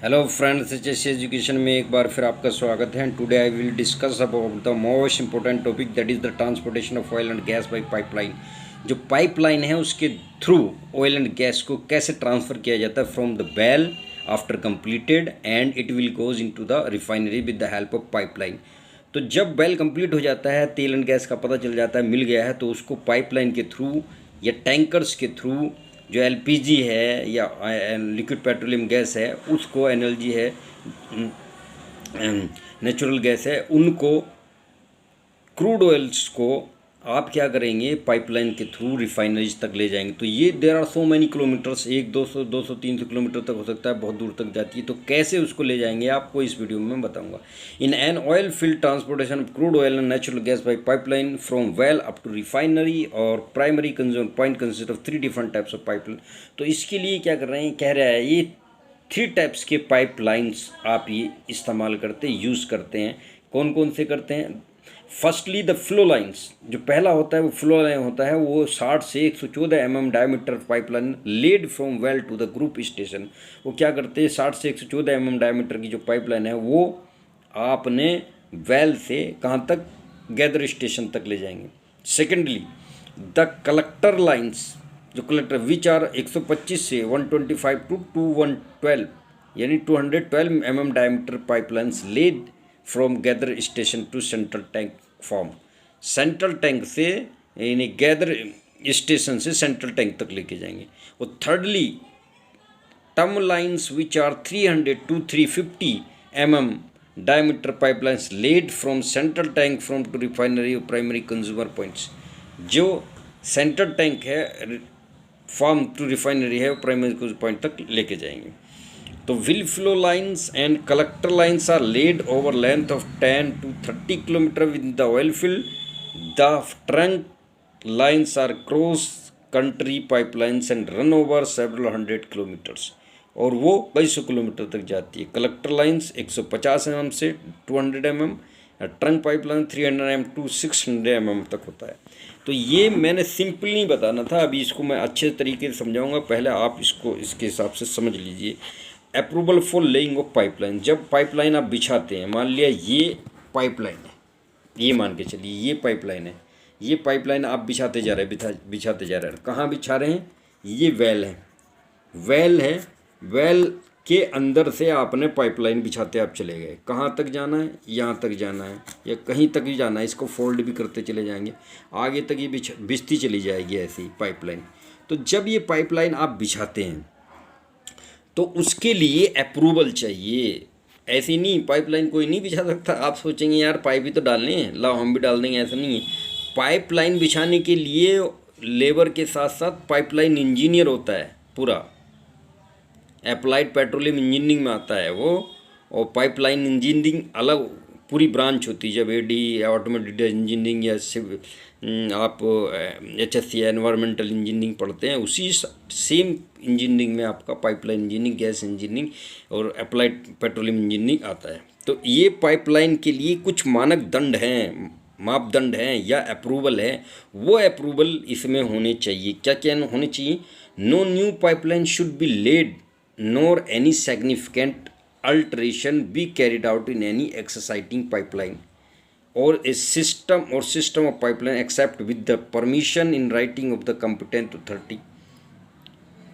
Hello friends, H education में एक बार फिर आपका स्वागत है। Today I will discuss about the most important topic, that is the transportation of oil and gas by pipeline. जो pipeline है उसके थ्रू ऑयल एंड गैस को कैसे ट्रांसफ़र किया जाता है from the well after completed and it will goes into the refinery with the help of pipeline. तो जब वेल कंप्लीट हो जाता है, तेल एंड गैस का पता चल जाता है, मिल गया है, तो उसको पाइपलाइन के थ्रू या टैंकर्स के थ्रू जो एलपीजी है या लिक्विड पेट्रोलियम गैस है, उसको एनर्जी है, नेचुरल गैस है, उनको क्रूड ऑयल्स को आप क्या करेंगे, पाइपलाइन के थ्रू रिफाइनरीज तक ले जाएंगे। तो ये there are so many kilometres, 200 300 kilometre तक हो सकता है, बहुत दूर तक जाती है। तो कैसे उसको ले जाएंगे आपको इस वीडियो में मैं बताऊंगा। In an oil field transportation of crude oil and natural gas by pipeline from well up to refinery और primary consume point consist of 3 different types of pipeline. तो इसके लिए क्या कर रहे हैं, कह रहा है ये 3 टाइप्स के पाइपलाइंस आप ये इस्तेमाल करते यूज़ करते हैं। कौन कौन से करते हैं? फर्स्टली द फ्लो लाइन्स, जो पहला होता है वो फ्लो लाइन होता है, वो 60 से 114 mm diameter pipeline laid from well to the group station. वो क्या करते हैं, 60 से 114 mm डायमीटर की जो पाइपलाइन है वो आपने वेल से कहाँ तक, गैदर स्टेशन तक ले जाएंगे। सेकेंडली द कलेक्टर लाइन्स, जो कलेक्टर विच आर 125 से 125 टू 212 यानी 212 mm diameter pipelines laid from gather station to central tank farm. Central tank से यानी गैदर स्टेशन से सेंट्रल टैंक तक लेके जाएंगे। और thirdly term lines which are 300 to 350 mm diameter pipelines laid from central tank from to refinery और primary consumer points. जो central tank है फॉर्म टू रिफाइनरी है, प्राइमरी पॉइंट तक लेके जाएंगे। तो will flow lines and collector lines are laid over length of 10 to 30 kilometre with the oil field. The trunk lines are cross country pipelines and run over several 100 kilometres, और वो कई सौ kilometre तक जाती है। कलेक्टर लाइन्स 150 mm से 200 mm, trunk pipeline 300 mm to 600 mm तक होता है। तो ये मैंने सिंपली बताना था, अभी इसको मैं अच्छे तरीके से समझाऊंगा, पहले आप इसको इसके हिसाब से समझ लीजिए। Approval for laying of pipeline, जब पाइपलाइन आप बिछाते हैं, मान लिया ये पाइपलाइन है, ये मान के चलिए ये पाइपलाइन है, ये पाइपलाइन आप बिछाते जा रहे हैं, बिछाते जा रहे हैं। कहाँ बिछा रहे हैं? ये वेल है, वेल है, वेल के अंदर से आपने पाइपलाइन बिछाते आप चले गए। कहाँ तक जाना है? यहाँ तक जाना है, या कहीं तक भी जाना है, इसको फोल्ड भी करते चले जाएंगे, आगे तक ये बिछती चली जाएगी ऐसी पाइपलाइन। तो जब ये पाइपलाइन आप बिछाते हैं तो उसके लिए अप्रूवल चाहिए। ऐसी नहीं पाइपलाइन कोई नहीं बिछा सकता। आप सोचेंगे यार पाइप ही तो डालने हैं, लाओ हम भी डाल देंगे, ऐसा नहीं है। पाइपलाइन बिछाने के लिए लेबर के साथ साथ पाइपलाइन इंजीनियर होता है, पूरा अप्लाइड पेट्रोलियम इंजीनियरिंग में आता है वो। और पाइपलाइन इंजीनियरिंग अलग पूरी ब्रांच होती है। जब एडी ऑटोमेटिक इंजीनियरिंग या आप HSC एनवायरमेंटल इंजीनियरिंग पढ़ते हैं, उसी सेम इंजीनियरिंग में आपका पाइपलाइन इंजीनियरिंग, गैस इंजीनियरिंग और अप्लाइड पेट्रोलियम इंजीनियरिंग आता है। तो ये पाइपलाइन के लिए कुछ मानक दंड हैं, मापदंड हैं या अप्रूवल है, वो अप्रूवल इसमें होने चाहिए। क्या क्या होने चाहिए? No new pipeline should be laid nor any significant alteration be carried out in any existing pipeline और a system of pipeline except with the permission in writing of the competent authority।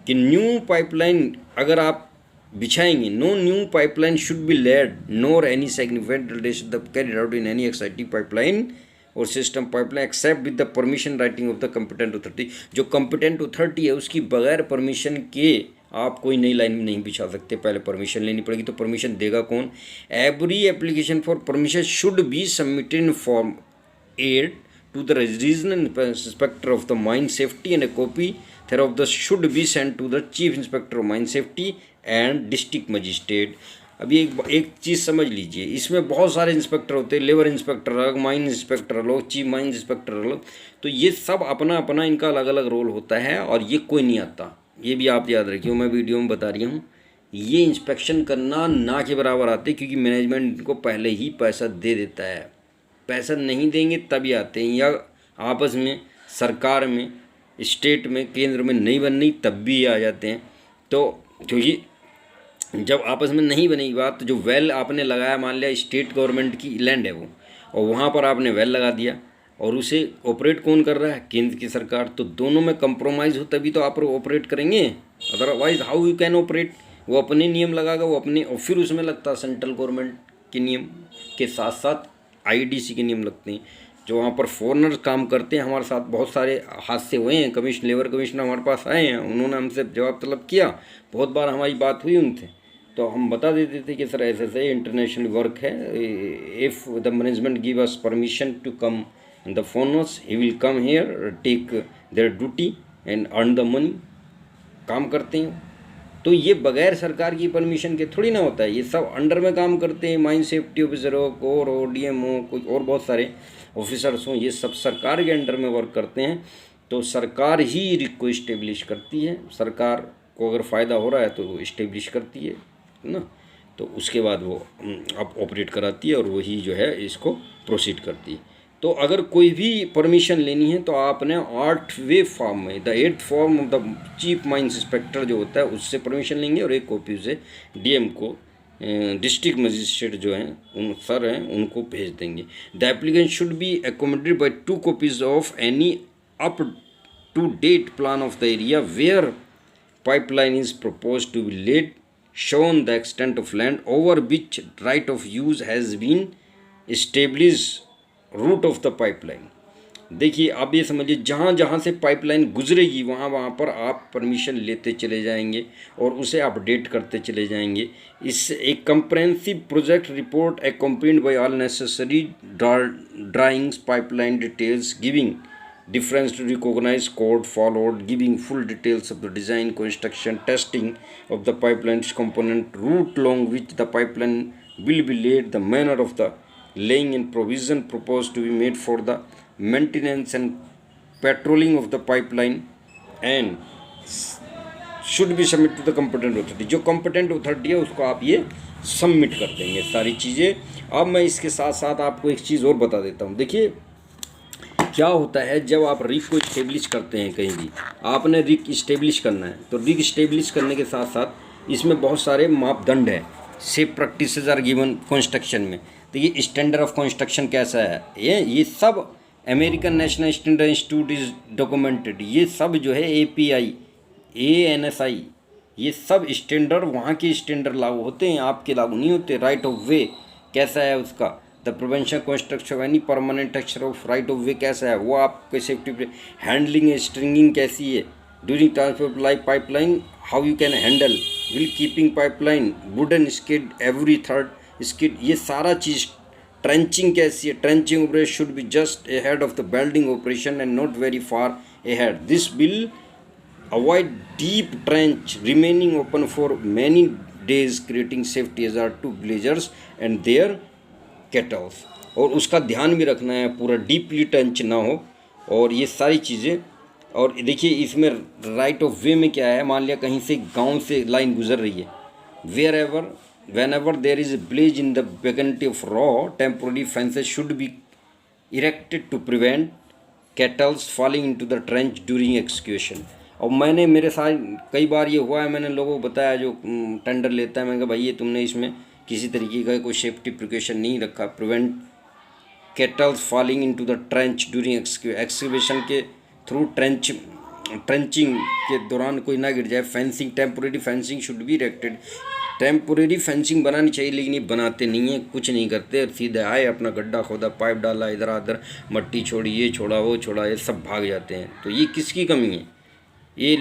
कि new pipeline अगर आप बिछाएंगे, no new pipeline should be laid nor any significant alteration the carried out in any existing pipeline और system pipeline except with the permission writing of the competent authority. जो competent authority है उसकी बगैर permission के आप कोई नई line में नहीं बिछा सकते, पहले परमिशन लेनी पड़ेगी। तो परमिशन देगा कौन? Every application for permission should be submitted in form 8 to the regional inspector of the mine safety and a copy thereof the should be sent to the chief inspector of mine safety and district magistrate. अभी एक चीज़ समझ लीजिए, इसमें बहुत सारे inspector होते हैं, labour inspector अलग, माइन इंस्पेक्टर अलग, चीफ माइन इंस्पेक्टर अलग। तो ये सब अपना अपना इनका अलग अलग रोल होता है और ये कोई नहीं आता, ये भी आप याद रखिए, मैं वीडियो में बता रही हूँ। ये इंस्पेक्शन करना ना के बराबर आते, क्योंकि मैनेजमेंट इनको पहले ही पैसा दे देता है। पैसा नहीं देंगे तभी आते हैं, या आपस में सरकार में, स्टेट में, केंद्र में नहीं बननी तब भी आ जाते हैं। तो क्योंकि जब आपस में नहीं बनेगी बात, तो जो वेल आपने लगाया, मान लिया स्टेट गवर्नमेंट की लैंड है वो, और वहाँ पर आपने वेल लगा दिया, और उसे ऑपरेट कौन कर रहा है? केंद्र की सरकार। तो दोनों में कंप्रोमाइज़ हो तभी तो आप ऑपरेट करेंगे, otherwise how you can operate. वो अपने नियम लगाएगा, वो अपने, और फिर उसमें लगता है सेंट्रल गवर्नमेंट के नियम के साथ साथ आईडीसी के नियम लगते हैं। जो वहाँ पर फॉरेनर काम करते हैं, हमारे साथ बहुत सारे हादसे हुए हैं। लेबर कमिश्नर हमारे पास आए हैं, उन्होंने हमसे जवाब तलब किया, बहुत बार हमारी बात हुई उनसे, तो हम बता देते थे कि सर ऐसे ऐसे इंटरनेशनल वर्क है, if the management give us permission to come the foreigners, he will come here, take their duty and earn the money, काम करते हैं। तो ये बगैर सरकार की परमिशन के थोड़ी ना होता है, ये सब अंडर में काम करते हैं। माइन सेफ्टी ऑफिसर हो, कोर हो, डीएम हो, कोई और बहुत सारे ऑफिसर्स हों, ये सब सरकार के अंडर में वर्क करते हैं। तो सरकार ही रिक को इस्टेब्लिश करती है, सरकार को अगर फ़ायदा हो रहा है तो वो इस्टेब्लिश करती है ना, तो उसके बाद वो अब ऑपरेट कराती है, और वही जो है इसको प्रोसीड करती है। तो अगर कोई भी परमिशन लेनी है तो आपने 8वें फॉर्म में, the 8th form of the chief mines inspector जो होता है उससे परमिशन लेंगे, और एक कॉपी से डीएम को, डिस्ट्रिक्ट मजिस्ट्रेट जो हैं, उन सर हैं, उनको भेज देंगे। The applicant should be accommodated by 2 copies of any up to date plan of the area where pipeline is proposed to be laid, shown the extent of land over which right of use has been established, route of the pipeline। देखिए आप ये समझिए, जहाँ जहाँ से pipeline गुजरेगी वहाँ वहाँ पर आप परमिशन लेते चले जाएंगे और उसे अपडेट करते चले जाएंगे। इस एक comprehensive project report accompanied by all necessary drawings, pipeline details, giving difference to recognize code followed, giving full details of the design, construction, testing of the pipeline's component, route along which the pipeline will be laid, the manner of the laying and provision proposed to be made for the maintenance and patrolling of the pipeline, and should be submit to the competent authority। जो competent authority है उसको आप ये submit कर देंगे सारी चीज़ें। अब मैं इसके साथ साथ आपको एक चीज़ और बता देता हूँ। देखिए क्या होता है, जब आप रिक को इस्टेब्लिश करते हैं, कहीं भी आपने रिक इस्टेब्लिश करना है, तो रिक इस्टेब्लिश करने के साथ साथ इसमें बहुत सारे मापदंड है, safe practices are given construction में। तो ये स्टैंडर्ड ऑफ कंस्ट्रक्शन कैसा है, ये सब American national standard institute is documented. ये सब जो है API, ANSI, ये सब स्टैंडर्ड वहाँ के स्टैंडर्ड लागू होते हैं, आपके लागू नहीं होते। राइट ऑफ वे कैसा है उसका, the prevention construction of any permanent structure of right of वे कैसा है, वो आपके सेफ्टी। हैंडलिंग स्ट्रिंगिंग कैसी है, during transport like pipeline, how you can handle, will keeping pipeline, wooden skid every third skid, ये सारा चीज़। ट्रेंचिंग कैसी है, trenching operation should be just ahead of the building operation and not very far ahead, this will avoid deep trench remaining open for many days creating safety hazard to villagers and their cattle। और उसका ध्यान भी रखना है, पूरा deeply trench ना हो, और ये सारी चीज़ें। और देखिए इसमें राइट ऑफ वे में क्या है, मान लिया कहीं से गांव से लाइन गुजर रही है, where ever whenever there is a village in the vicinity of raw, temporary fences should be erected to prevent cattle falling into the trench during excavation। और मैंने, मेरे साथ कई बार ये हुआ है, मैंने लोगों को बताया जो टेंडर लेता है, मैंने कहा भाई ये तुमने इसमें किसी तरीके का कोई सेफ्टी प्रिकॉशन नहीं रखा, prevent kettles falling into the trench during excavation के थ्रू ट्रेंचिंग के दौरान कोई ना गिर जाए। Fencing, temporary fencing should be erected, temporary fencing बनानी चाहिए, लेकिन ये बनाते नहीं है, कुछ नहीं करते, सीधे आए अपना गड्ढा खोदा, पाइप डाला, इधर उधर मट्टी छोड़ी, ये छोड़ा वो छोड़ा, ये सब भाग जाते हैं। तो ये किसकी कमी है, ये